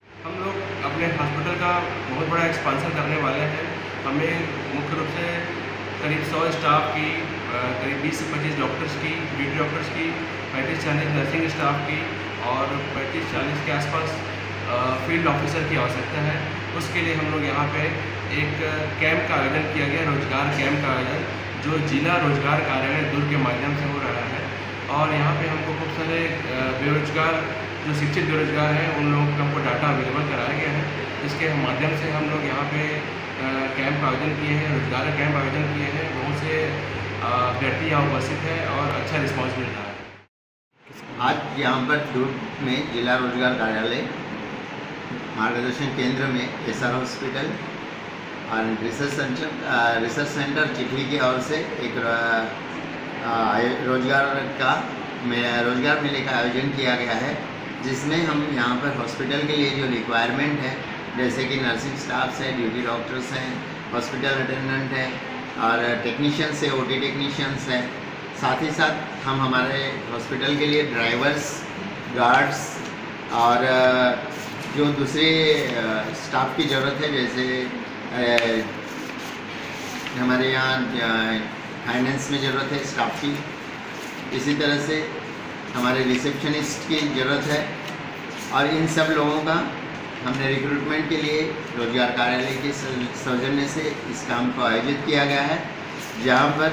हम लोग अपने हॉस्पिटल का बहुत बड़ा एक्सपांसन करने वाले हैं। हमें मुख्य रूप से करीब 100 स्टाफ की, करीब 20 से 25 डॉक्टर्स की, ड्यूटी डॉक्टर्स की, 35-40 नर्सिंग स्टाफ की और 35-40 के आसपास फील्ड ऑफिसर की आवश्यकता है। उसके लिए हम लोग यहाँ पे एक कैंप का आयोजन किया गया, रोजगार कैंप का आयोजन, जो जिला रोजगार कार्यालय दुर्ग के माध्यम से हो रहा है। और यहाँ पे हमको खूब सारे बेरोजगार, जो शिक्षित बेरोजगार हैं, उन लोगों का हमको डाटा अवेलेबल कराया गया है। इसके माध्यम से हम लोग यहाँ पे कैंप आयोजन किए हैं, रोजगार कैंप आयोजन किए हैं। बहुत से व्यक्ति यहाँ उपस्थित हैं और अच्छा रिस्पॉन्स मिल रहा है। आज यहाँ पर दुर्ग में जिला रोजगार कार्यालय मार्गदर्शन केंद्र में एसआर हॉस्पिटल और रिसर्च सेंटर चिखली की ओर से एक रोजगार मेले का आयोजन किया गया है, जिसमें हम यहाँ पर हॉस्पिटल के लिए जो रिक्वायरमेंट है, जैसे कि नर्सिंग स्टाफ्स हैं, ड्यूटी डॉक्टर्स हैं, हॉस्पिटल अटेंडेंट हैं और टेक्नीशियंस है, ओटी टेक्नीशियंस हैं। साथ ही साथ हम हमारे हॉस्पिटल के लिए ड्राइवर्स, गार्ड्स और जो दूसरे स्टाफ की ज़रूरत है, जैसे हमारे यहाँ फाइनेंस में ज़रूरत है स्टाफ की, इसी तरह से हमारे रिसेप्शनिस्ट की ज़रूरत है। और इन सब लोगों का हमने रिक्रूटमेंट के लिए रोजगार कार्यालय के सौजन्य से इस काम को आयोजित किया गया है, जहां पर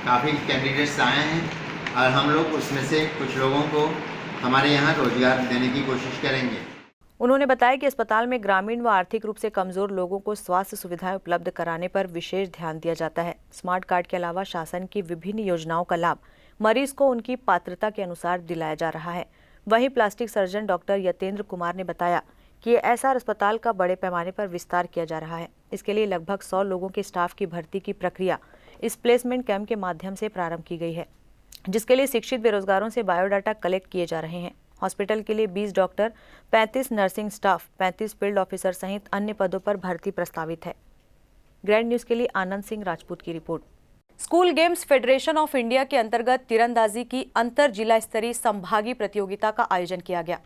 काफ़ी कैंडिडेट्स आए हैं और हम लोग उसमें से कुछ लोगों को हमारे यहाँ रोजगार देने की कोशिश करेंगे। उन्होंने बताया कि अस्पताल में ग्रामीण व आर्थिक रूप से कमजोर लोगों को स्वास्थ्य सुविधाएं उपलब्ध कराने पर विशेष ध्यान दिया जाता है। स्मार्ट कार्ड के अलावा शासन की विभिन्न योजनाओं का लाभ मरीज को उनकी पात्रता के अनुसार दिलाया जा रहा है। वहीं plastic surgeon doctor Yatendra Kumar ने बताया कि एसआर अस्पताल का बड़े पैमाने पर विस्तार किया जा रहा है। इसके लिए लगभग 100 लोगों के स्टाफ की भर्ती की प्रक्रिया इस प्लेसमेंट कैंप के माध्यम से प्रारंभ की गई है, जिसके लिए शिक्षित बेरोजगारों से बायोडाटा कलेक्ट किए जा रहे हैं। हॉस्पिटल के लिए 20 doctor, 35 nursing staff, 35 field officer सहित अन्य पदों पर भर्ती प्रस्तावित है। ग्रैंड न्यूज के लिए आनंद सिंह राजपूत की report. School games federation of India के अंतर्गत तीरंदाजी की अंतर जिला स्तरीय संभागीय प्रतियोगिता का आयोजन किया गया।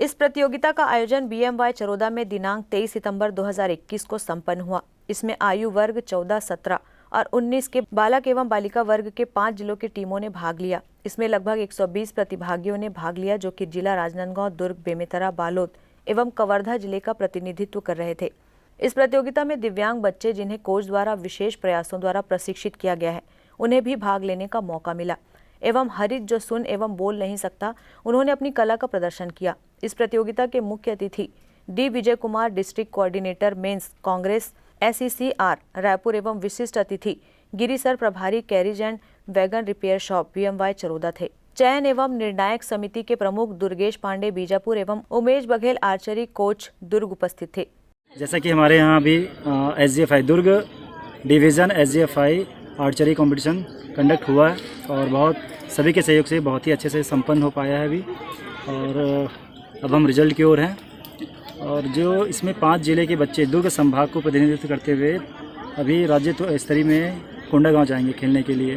इस प्रतियोगिता का आयोजन BMY चरोदा में दिनांक 23 सितंबर 2021 को संपन्न हुआ। इसमें आयु वर्ग 14, 17 और 19 के बालक एवं बालिका वर्ग के 5 जिलों की टीमों ने भाग लिया। इसमें लगभग 120 प्रतिभागियों ने भाग लिया, जो कि जिला राजनांदगांव, दुर्ग, बेमेतरा, बालोद एवं कवर्धा जिले का प्रतिनिधित्व कर रहे थे। इस प्रतियोगिता में दिव्यांग बच्चे, जिन्हें कोच द्वारा विशेष प्रयासों द्वारा प्रशिक्षित किया गया है, उन्हें भी भाग लेने का मौका मिला। एवं हरित जो सुन एवं बोल नहीं सकता, उन्होंने अपनी कला का प्रदर्शन किया। इस प्रतियोगिता के मुख्य अतिथि D Vijay Kumar, district coordinator men's Congress SECR Raipur एवं विशिष्ट अतिथि गिरिसर प्रभारी carriage and wagon repair shop VMY Charoda थे। चयन एवं निर्णायक समिति के प्रमुख दुर्गेश पांडे बीजापुर एवं उमेश बघेल आर्चरी कोच दुर्ग उपस्थित थे। जैसा कि हमारे यहाँ अभी SGFI Durg division SGFI archery competition conduct हुआ है और बहुत सभी के सहयोग से बहुत ही अच्छे से संपन्न हो पाया है अभी, और अब हम रिजल्ट की ओर हैं। और जो इसमें 5 जिले के बच्चे दुर्ग संभाग को प्रतिनिधित्व करते हुए अभी राज्य स्तरीय में कोंडागांव जाएंगे खेलने के लिए।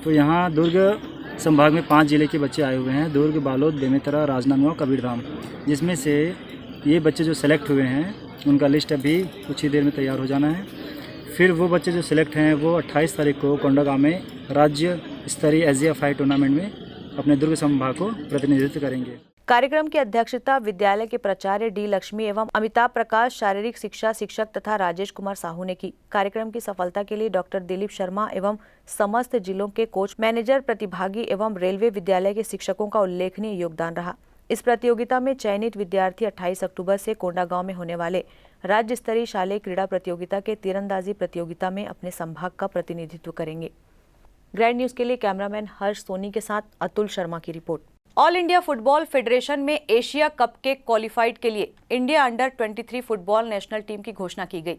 तो यहाँ दुर्ग संभाग में 5 जिले के बच्चे आए हुए हैं, दुर्ग, बालोद, बेमेतरा, राजनांदगांव, कबीरधाम, जिसमें से ये बच्चे जो सेलेक्ट हुए हैं उनका लिस्ट अभी कुछ ही देर में तैयार हो जाना है। फिर वो बच्चे जो सिलेक्ट हैं वो 28 तारीख को कोंडागांव में राज्य स्तरीय SGFI टूर्नामेंट में अपने दुर्ग संभाग को प्रतिनिधित्व करेंगे। कार्यक्रम की अध्यक्षता विद्यालय के प्राचार्य डी लक्ष्मी एवं अमिताभ प्रकाश शारीरिक शिक्षा शिक्षक तथा राजेश कुमार साहू ने की। कार्यक्रम की सफलता के लिए डॉक्टर दिलीप शर्मा एवं समस्त जिलों के कोच, मैनेजर, प्रतिभागी एवं रेलवे विद्यालय के शिक्षकों का उल्लेखनीय योगदान रहा। इस प्रतियोगिता में चयनित विद्यार्थी 28 अक्टूबर से कोंडागांव में होने वाले राज्य स्तरीय शालेय क्रीड़ा प्रतियोगिता के तीरंदाजी प्रतियोगिता में अपने संभाग का प्रतिनिधित्व करेंगे। ग्रैंड न्यूज के लिए कैमरामैन हर्ष सोनी के साथ अतुल शर्मा की report. All India football federation में एशिया कप के क्वालिफाइड के लिए India under 23 football national team की घोषणा की गई।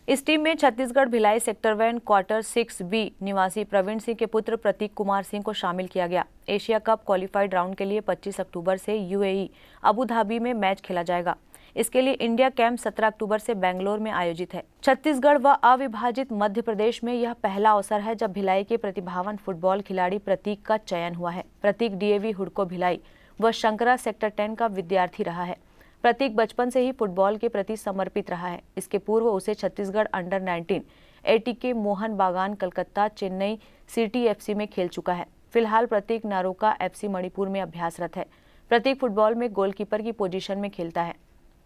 इस टीम में Chhattisgarh Bhilai sector 1 quarter 6B निवासी प्रवीण सिंह के पुत्र प्रतीक कुमार सिंह को शामिल किया गया। एशिया कप क्वालिफाइड राउंड के लिए 25 अक्टूबर से UAE अबू धाबी में मैच खेला जाएगा। इसके लिए इंडिया कैंप 17 अक्टूबर से बेंगलोर में आयोजित है। छत्तीसगढ़ व अविभाजित मध्य प्रदेश में यह पहला अवसर है जब भिलाई के प्रतिभावान फुटबॉल खिलाड़ी प्रतीक का चयन हुआ है। प्रतीक DAV हुडको भिलाई व शंकरा सेक्टर 10 का विद्यार्थी रहा है। प्रतीक बचपन से ही फुटबॉल के प्रति समर्पित रहा है। इसके पूर्व उसे छत्तीसगढ़ अंडर 19 ATK मोहन बागान कलकत्ता, चेन्नई सिटी FC में खेल चुका है। फिलहाल प्रतीक नारोका FC मणिपुर में अभ्यासरत है। प्रतीक फुटबॉल में गोलकीपर की पोजीशन में खेलता है।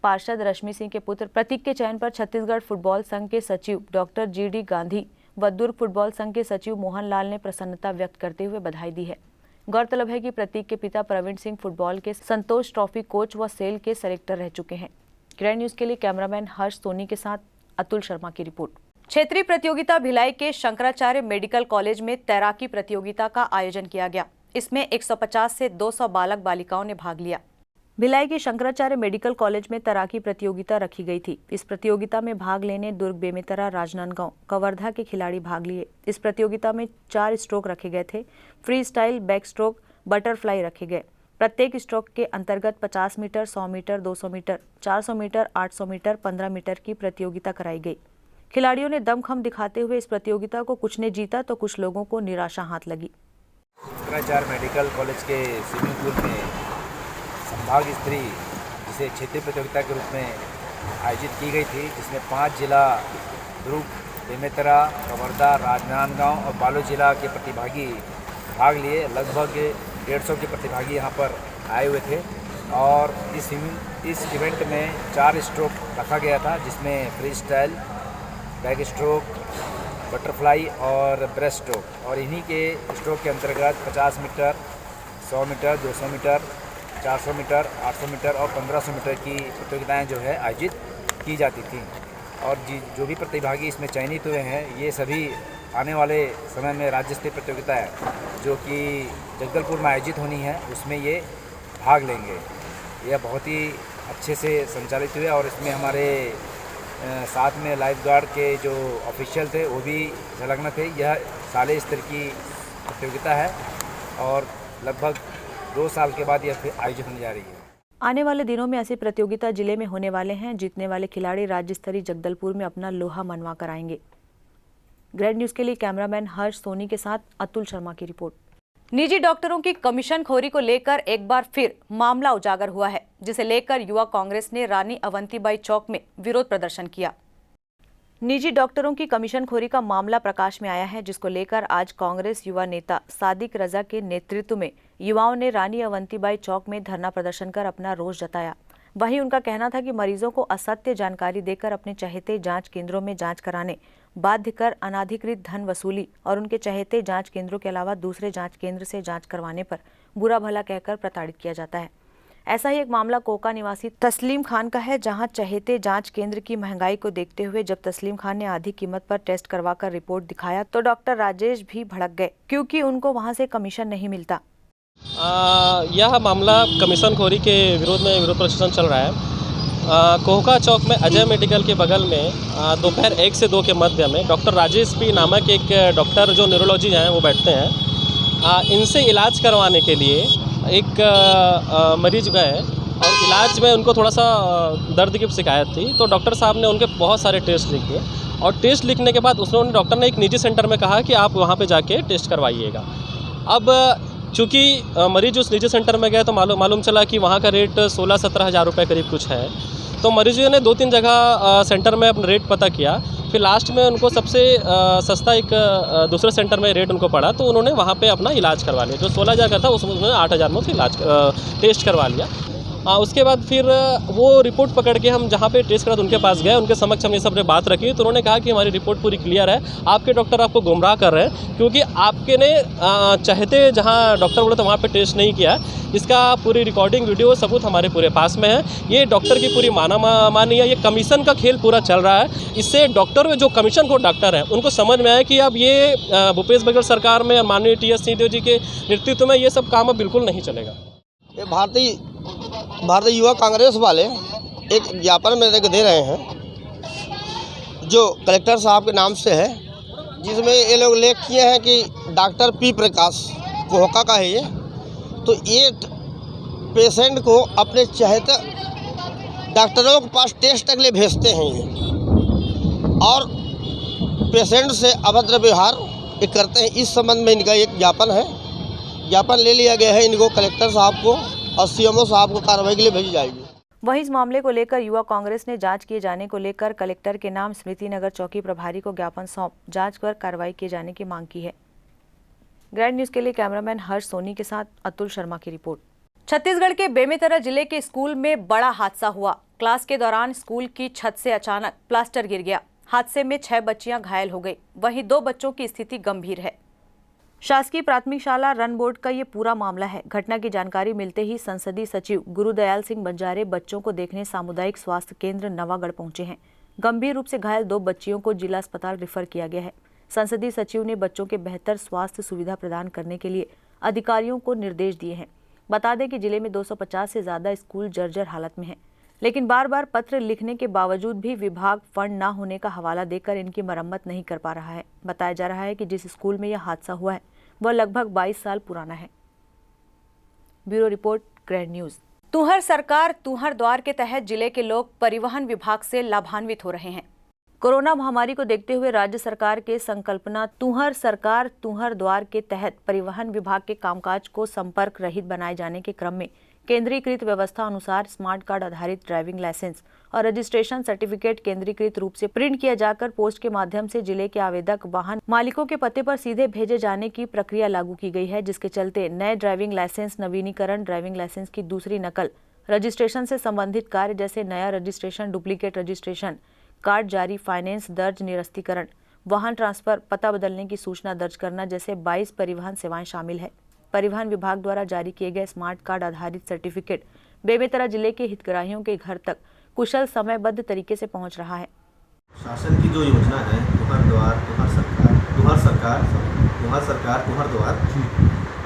पार्षद रश्मि सिंह के पुत्र प्रतीक के चयन पर छत्तीसगढ़ फुटबॉल संघ के सचिव डॉक्टर GD गांधी व दुर्ग फुटबॉल संघ के सचिव मोहन लाल ने प्रसन्नता व्यक्त करते हुए बधाई दी है। गौरतलब है कि प्रतीक के पिता प्रवीण सिंह फुटबॉल के संतोष ट्रॉफी कोच व सेल के सेलेक्टर रह चुके हैं। ग्रैंड न्यूज के लिए कैमरामैन हर्ष सोनी के साथ अतुल शर्मा की रिपोर्ट। क्षेत्रीय प्रतियोगिता भिलाई के शंकराचार्य मेडिकल कॉलेज में तैराकी प्रतियोगिता का आयोजन किया गया। इसमें 150 से 200 बालक बालिकाओं ने भाग लिया। भिलाई के शंकराचार्य मेडिकल कॉलेज में तैराकी प्रतियोगिता रखी गई थी। इस प्रतियोगिता में भाग लेने दुर्ग, बेमेतरा, राजनांदगांव, कवर्धा के खिलाड़ी भाग लिए। इस प्रतियोगिता में 4 स्ट्रोक रखे गए थे। Free style, back stroke, butterfly रखे गए। प्रत्येक स्ट्रोक के अंतर्गत 50 metre, 100 metre, 200 metre, 400 metre, 800 metre, 15 metre की प्रतियोगिता कराई गई। खिलाड़ियों ने दमखम दिखाते हुए इस प्रतियोगिता को कुछ ने जीता तो कुछ लोगों को निराशा हाथ लगी। शंकराचार्य मेडिकल कॉलेज के स्विमिंग पूल में संभाग स्तरीय जिसे क्षेत्रीय प्रतियोगिता के रूप में आयोजित की गई थी, जिसमें 5 जिला दुर्ग, बेमेतरा, कवर्धा, राजनांदगांव और बालोद जिला के प्रतिभागी भाग लिए। लगभग 150 के प्रतिभागी यहाँ पर आए हुए थे और इस इवेंट में 4 स्ट्रोक रखा गया था, जिसमें free style, back stroke, butterfly और ब्रेस्ट स्ट्रोक। और इन्हीं के स्ट्रोक के अंतर्गत 50 metre, 100 metre, 200 metre, 400 metre, 800 metre और 1500 मीटर की प्रतियोगिताएं जो है आयोजित की जाती थी। और जो भी प्रतिभागी इसमें चयनित हुए हैं, ये सभी आने वाले समय में राज्य स्तरीय प्रतियोगिता है जो कि जगदलपुर में आयोजित होनी है, उसमें ये भाग लेंगे। यह बहुत ही अच्छे से संचालित हुए और इसमें हमारे साथ में लाइफ गार्ड के जो ऑफिशियल थे वो भी संलग्न थे। यह साले स्तर की प्रतियोगिता है और लगभग 2 साल के बाद यह फिर आयोजित होने जा रही है। आने वाले दिनों में ऐसी प्रतियोगिता जिले में होने वाले हैं। जीतने वाले खिलाड़ी राज्य स्तरीय जगदलपुर में अपना लोहा मनवा कर आएंगे। ग्रैंड न्यूज के लिए कैमरामैन हर्ष सोनी के साथ अतुल शर्मा की रिपोर्ट। निजी डॉक्टरों की कमीशनखोरी को लेकर एक बार फिर मामला उजागर हुआ है, जिसे लेकर युवा कांग्रेस ने रानी अवंतीबाई चौक में विरोध प्रदर्शन किया। निजी डॉक्टरों की कमीशनखोरी का मामला प्रकाश में आया है, जिसको लेकर आज कांग्रेस युवा नेता सादिक रजा के नेतृत्व में युवाओं ने रानी अवंतीबाई चौक में धरना प्रदर्शन कर अपना रोष जताया। वहीं उनका कहना था कि मरीजों को असत्य जानकारी देकर अपने चहेते जांच केंद्रों में जांच कराने बाध्य कर अनाधिकृत धन वसूली और उनके चहेते जांच केंद्रों के अलावा दूसरे जांच केंद्र से जांच करवाने पर बुरा भला कहकर प्रताड़ित किया जाता है। ऐसा ही एक मामला कोका निवासी तस्लीम खान का है, जहां चहेते जांच केंद्र की महंगाई को देखते हुए जब तस्लीम खान ने आधी कीमत पर टेस्ट करवाकर रिपोर्ट दिखाया तो डॉक्टर राजेश भी भड़क गए, क्योंकि उनको वहां से कमीशन नहीं मिलता। यह मामला कमीशनखोरी के विरोध में विरोध प्रदर्शन चल रहा है। कोहका चौक में अजय मेडिकल के बगल में दोपहर 1 से 2 के मध्य में डॉक्टर राजेश पी नामक एक डॉक्टर जो न्यूरोलॉजी हैं वो बैठते हैं। इनसे इलाज करवाने के लिए एक मरीज गए और इलाज में उनको थोड़ा सा दर्द की शिकायत थी, तो डॉक्टर साहब ने उनके बहुत सारे टेस्ट लिखे और टेस्ट लिखने के बाद उसने डॉक्टर ने एक निजी सेंटर में कहा कि आप वहाँ पे जाके टेस्ट करवाइएगा। अब चूँकि मरीज उस निजी सेंटर में गए तो मालूम चला कि वहाँ का रेट 16-17 हज़ार रुपये करीब कुछ है। तो मरीजों ने 2-3 जगह सेंटर में अपना रेट पता किया, फिर लास्ट में उनको सबसे सस्ता एक दूसरे सेंटर में रेट उनको पड़ा, तो उन्होंने वहाँ पे अपना इलाज करवा लिया। जो 16,000 का था उसमें उन्होंने 8,000 में उसका इलाज टेस्ट करवा लिया। उसके बाद फिर वो रिपोर्ट पकड़ के हम जहाँ पे टेस्ट करा उनके पास गए, उनके समक्ष हमने सब ने बात रखी, तो उन्होंने कहा कि हमारी रिपोर्ट पूरी क्लियर है, आपके डॉक्टर आपको गुमराह कर रहे हैं, क्योंकि आपके ने चाहते जहाँ डॉक्टर बोले तो वहाँ पे टेस्ट नहीं किया। इसका पूरी रिकॉर्डिंग वीडियो सबूत हमारे पूरे पास में है। ये डॉक्टर की पूरी मानी है, ये कमीशन का खेल पूरा चल रहा है। इससे डॉक्टर जो कमीशन को डॉक्टर हैं उनको समझ में आया कि अब ये भूपेश बघेल सरकार में माननीय TS सिंहदेव जी के नेतृत्व में ये सब काम अब बिल्कुल नहीं चलेगा। ये भारतीय युवा कांग्रेस वाले एक ज्ञापन मेरे को दे रहे हैं जो कलेक्टर साहब के नाम से है, जिसमें ये लोग लेख किए हैं कि डॉक्टर P प्रकाश कोहका का है ये, तो ये पेशेंट को अपने चाहते डॉक्टरों के पास टेस्ट तक ले भेजते हैं ये, और पेशेंट से अभद्र व्यवहार ये करते हैं। इस संबंध में इनका एक ज्ञापन है, ज्ञापन ले लिया गया है। इनको कलेक्टर साहब को और CMO साहब को कार्रवाई के लिए भेजी जाएगी। वहीं इस मामले को लेकर युवा कांग्रेस ने जांच किए जाने को लेकर कलेक्टर के नाम स्मृति नगर चौकी प्रभारी को ज्ञापन सौंप जांच कर कार्रवाई किए जाने की मांग की है। ग्रैंड न्यूज के लिए कैमरामैन हर्ष सोनी के साथ अतुल शर्मा की रिपोर्ट। छत्तीसगढ़ के बेमेतरा जिले के स्कूल में बड़ा हादसा हुआ। क्लास के दौरान स्कूल की छत से अचानक प्लास्टर गिर गया। हादसे में 6 बच्चियां घायल हो गई, वहीं 2 बच्चों की स्थिति गंभीर है। शासकीय प्राथमिक शाला रन बोर्ड का ये पूरा मामला है। घटना की जानकारी मिलते ही संसदीय सचिव गुरुदयाल सिंह बंजारे बच्चों को देखने सामुदायिक स्वास्थ्य केंद्र नवागढ़ पहुंचे हैं। गंभीर रूप से घायल 2 बच्चियों को जिला अस्पताल रेफर किया गया है। संसदीय सचिव ने बच्चों के बेहतर स्वास्थ्य सुविधा प्रदान करने के लिए अधिकारियों को निर्देश दिए हैं। बता दें कि जिले में 250 से ज्यादा स्कूल जर्जर हालत में हैं, लेकिन बार बार पत्र लिखने के बावजूद भी विभाग फंड न होने का हवाला देकर इनकी मरम्मत नहीं कर पा रहा है। बताया जा रहा है कि जिस स्कूल में यह हादसा हुआ है वह लगभग 22 साल पुराना है। Bureau report, grand news. तुहर सरकार तुहर द्वार के तहत जिले के लोग परिवहन विभाग से लाभान्वित हो रहे हैं। कोरोना महामारी को देखते हुए राज्य सरकार के संकल्पना तुहर सरकार तुहर द्वार के तहत परिवहन विभाग के कामकाज को संपर्क रहित बनाए जाने के क्रम में केंद्रीकृत व्यवस्था अनुसार स्मार्ट कार्ड आधारित ड्राइविंग लाइसेंस और रजिस्ट्रेशन सर्टिफिकेट केंद्रीकृत रूप से प्रिंट किया जाकर पोस्ट के माध्यम से जिले के आवेदक वाहन मालिकों के पते पर सीधे भेजे जाने की प्रक्रिया लागू की गई है, जिसके चलते नए ड्राइविंग लाइसेंस नवीनीकरण, ड्राइविंग लाइसेंस की दूसरी नकल, रजिस्ट्रेशन से संबंधित कार्य जैसे नया रजिस्ट्रेशन, डुप्लीकेट रजिस्ट्रेशन, कार्ड जारी, फाइनेंस दर्ज, निरस्तीकरण, वाहन ट्रांसफर, पता बदलने की सूचना दर्ज करना जैसे 22 परिवहन सेवाएं शामिल है। परिवहन विभाग द्वारा जारी किए गए स्मार्ट कार्ड आधारित सर्टिफिकेट बेमेतरा जिले के हितग्राहियों के घर तक कुशल समयबद्ध तरीके से पहुंच रहा है। शासन की जो योजना है तुहर द्वार तुहर द्वार,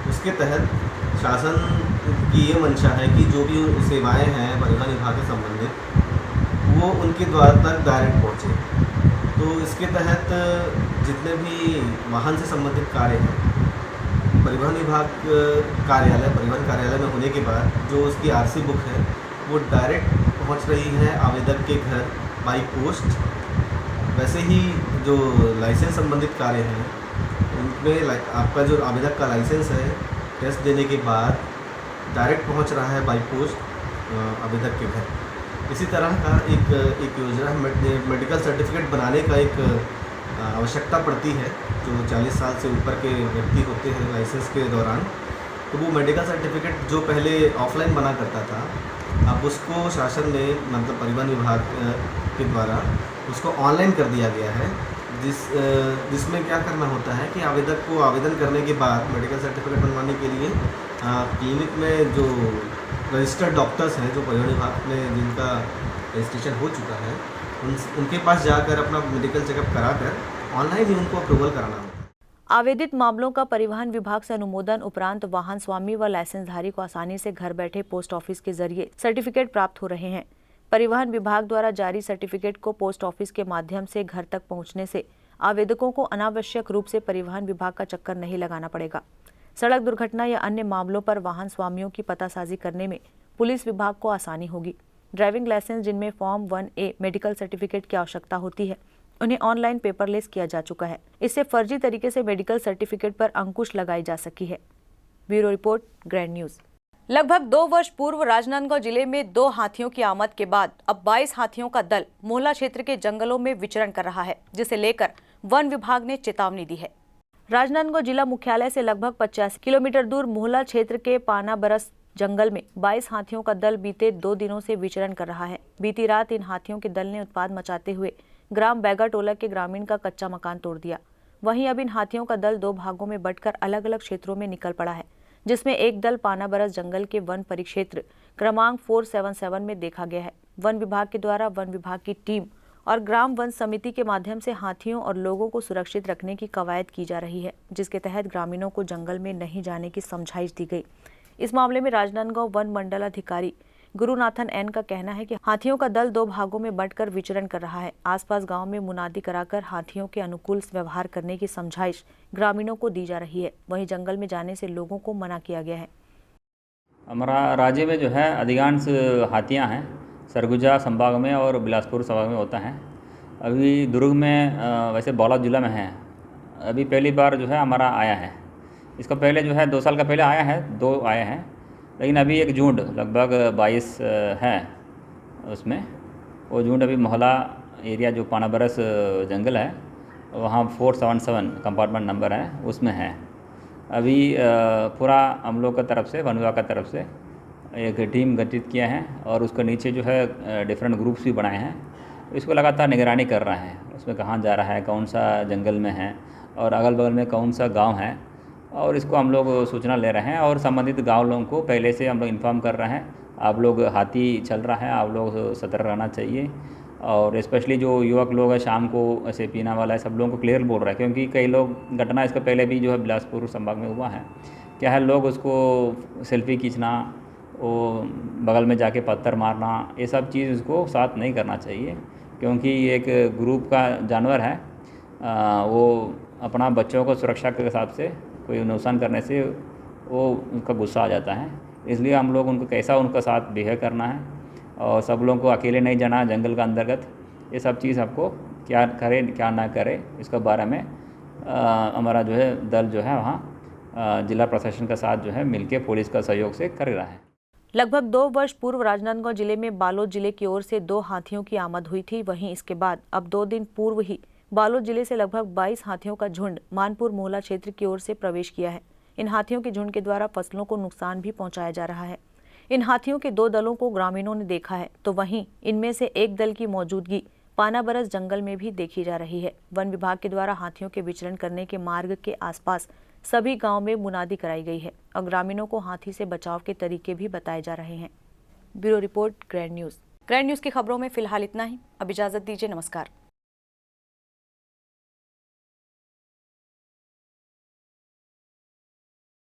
उसके तहत शासन की ये मंशा है कि जो भी सेवाएं हैं परिवहन विभाग से संबंधित वो उनके द्वार तक डायरेक्ट पहुँचे। तो इसके तहत जितने भी वाहन से संबंधित कार्य हैं परिवहन विभाग परिवहन कार्यालय में होने के बाद जो उसकी RC बुक है वो डायरेक्ट पहुंच रही है आवेदक के घर बाई पोस्ट। वैसे ही जो लाइसेंस संबंधित कार्य हैं उनमें आपका जो आवेदक का लाइसेंस है टेस्ट देने के बाद डायरेक्ट पहुंच रहा है बाई पोस्ट आवेदक के घर। इसी तरह का एक योजना मेडिकल सर्टिफिकेट बनाने का एक आवश्यकता पड़ती है। जो 40 साल से ऊपर के व्यक्ति होते हैं लाइसेंस के दौरान, तो वो मेडिकल सर्टिफिकेट जो पहले ऑफलाइन बना करता था, अब उसको शासन ने मतलब परिवहन विभाग के द्वारा उसको ऑनलाइन कर दिया गया है, जिसमें क्या करना होता है कि आवेदक को आवेदन करने के बाद मेडिकल सर्टिफिकेट बनवाने के लिए क्लिनिक में जो रजिस्टर्ड डॉक्टर्स हैं, जो परिवहन विभाग में जिनका रजिस्ट्रेशन हो चुका है, उनके पास जाकर अपना मेडिकल चेकअप कराकर ऑनलाइन ही उनको अप्रूवल कराना होता है। आवेदित मामलों का परिवहन विभाग से अनुमोदन उपरांत वाहन स्वामी व लाइसेंसधारी को आसानी से घर बैठे पोस्ट ऑफिस के जरिए सर्टिफिकेट प्राप्त हो रहे हैं। परिवहन विभाग द्वारा जारी सर्टिफिकेट को पोस्ट ऑफिस के माध्यम से घर तक पहुंचने से आवेदकों को अनावश्यक रूप से परिवहन विभाग का चक्कर नहीं लगाना पड़ेगा। सड़क दुर्घटना या अन्य मामलों पर वाहन स्वामियों की पतासाजी करने में पुलिस विभाग को आसानी होगी। ड्राइविंग लाइसेंस जिनमें फॉर्म 1A मेडिकल सर्टिफिकेट की आवश्यकता होती है, उन्हें ऑनलाइन पेपरलेस किया जा चुका है। इससे फर्जी तरीके से मेडिकल सर्टिफिकेट पर अंकुश लगाई जा सकी है। Bureau report, grand news. लगभग 2 वर्ष पूर्व राजनांदगांव जिले में 2 हाथियों की आमद के बाद अब 22 हाथियों का दल मोहला क्षेत्र के जंगलों में विचरण कर रहा है, जिसे लेकर वन विभाग ने चेतावनी दी है। राजनांदगांव जिला मुख्यालय से लगभग 85 किलोमीटर दूर मोहला क्षेत्र के पानाबरस जंगल में 22 हाथियों का दल बीते 2 दिनों से विचरण कर रहा है। बीती रात इन हाथियों के दल ने उत्पात मचाते हुए ग्राम बैगा टोला के ग्रामीण का कच्चा मकान तोड़ दिया। वहीं अब इन हाथियों का दल 2 भागों में बंटकर अलग अलग क्षेत्रों में निकल पड़ा है, जिसमें एक दल पानाबरस जंगल के वन परिक्षेत्र क्रमांक 477 में देखा गया है। वन विभाग के द्वारा वन विभाग की टीम और ग्राम वन समिति के माध्यम से हाथियों और लोगों को सुरक्षित रखने की कवायद की जा रही है, जिसके तहत ग्रामीणों को जंगल में नहीं जाने की समझाइश दी गई। इस मामले में राजनांदगांव वन मंडलाधिकारी गुरुनाथन एन का कहना है कि हाथियों का दल 2 भागों में बंटकर विचरण कर रहा है। आसपास गांव में मुनादी कराकर हाथियों के अनुकूल व्यवहार करने की समझाइश ग्रामीणों को दी जा रही है। वहीं जंगल में जाने से लोगों को मना किया गया है। हमारा राज्य में जो है अधिकांश हाथियां हैं, सरगुजा संभाग में और बिलासपुर संभाग में होता है। अभी दुर्ग में वैसे बालोद जिला में है, अभी पहली बार जो है हमारा आया है। इसका पहले जो है 2 साल का पहले आया है, 2 आए हैं, लेकिन अभी एक झुंड लगभग 22 है उसमें। वो झुंड अभी मोहला एरिया जो पानाबरस जंगल है वहाँ 477 कंपार्टमेंट नंबर है उसमें है। अभी पूरा हम लोग की तरफ से, वन विभाग की तरफ से एक टीम गठित किया है और उसके नीचे जो है डिफरेंट ग्रुप्स भी बनाए हैं। इसको लगातार निगरानी कर रहा है, उसमें कहाँ जा रहा है, कौन सा जंगल में है और अगल बगल में कौन सा गाँव है, और इसको हम लोग सूचना ले रहे हैं और संबंधित गांव लोगों को पहले से हम लोग इन्फॉर्म कर रहे हैं, आप लोग हाथी चल रहा है, आप लोग सतर्क रहना चाहिए। और स्पेशली जो युवक लोग हैं शाम को ऐसे पीना वाला है, सब लोगों को क्लियर बोल रहा है, क्योंकि कई लोग घटना इसका पहले भी जो है बिलासपुर संभाग में हुआ है। क्या है, लोग उसको सेल्फी खींचना, वो बगल में जाके पत्थर मारना, ये सब चीज़ उसको साथ नहीं करना चाहिए, क्योंकि एक ग्रुप का जानवर है, वो अपना बच्चों को सुरक्षा के हिसाब से कोई नुकसान करने से वो उनका गुस्सा आ जाता है। इसलिए हम लोग उनको कैसा उनका साथ बिहेव करना है और सब लोगों को अकेले नहीं जाना जंगल का अंतर्गत, ये सब चीज़ आपको क्या करें क्या ना करें इसके बारे में हमारा जो है दल जो है वहाँ जिला प्रशासन के साथ जो है मिलके पुलिस का सहयोग से कर रहा है। लगभग 2 वर्ष पूर्व राजनांदगांव जिले में बालोद जिले की ओर से 2 हाथियों की आमद हुई थी। वहीं इसके बाद अब 2 दिन पूर्व ही बालोद जिले से लगभग 22 हाथियों का झुंड मानपुर मोहला क्षेत्र की ओर से प्रवेश किया है। इन हाथियों के झुंड के द्वारा फसलों को नुकसान भी पहुंचाया जा रहा है। इन हाथियों के 2 दलों को ग्रामीणों ने देखा है, तो वहीं इनमें से एक दल की मौजूदगी पानाबरस जंगल में भी देखी जा रही है। वन विभाग के द्वारा हाथियों के विचरण करने के मार्ग के आसपास सभी गाँव में मुनादी कराई गई है और ग्रामीणों को हाथी से बचाव के तरीके भी बताए जा रहे हैं। Bureau report, grand news. Grand news की खबरों में फिलहाल इतना ही। अब इजाजत दीजिए, नमस्कार।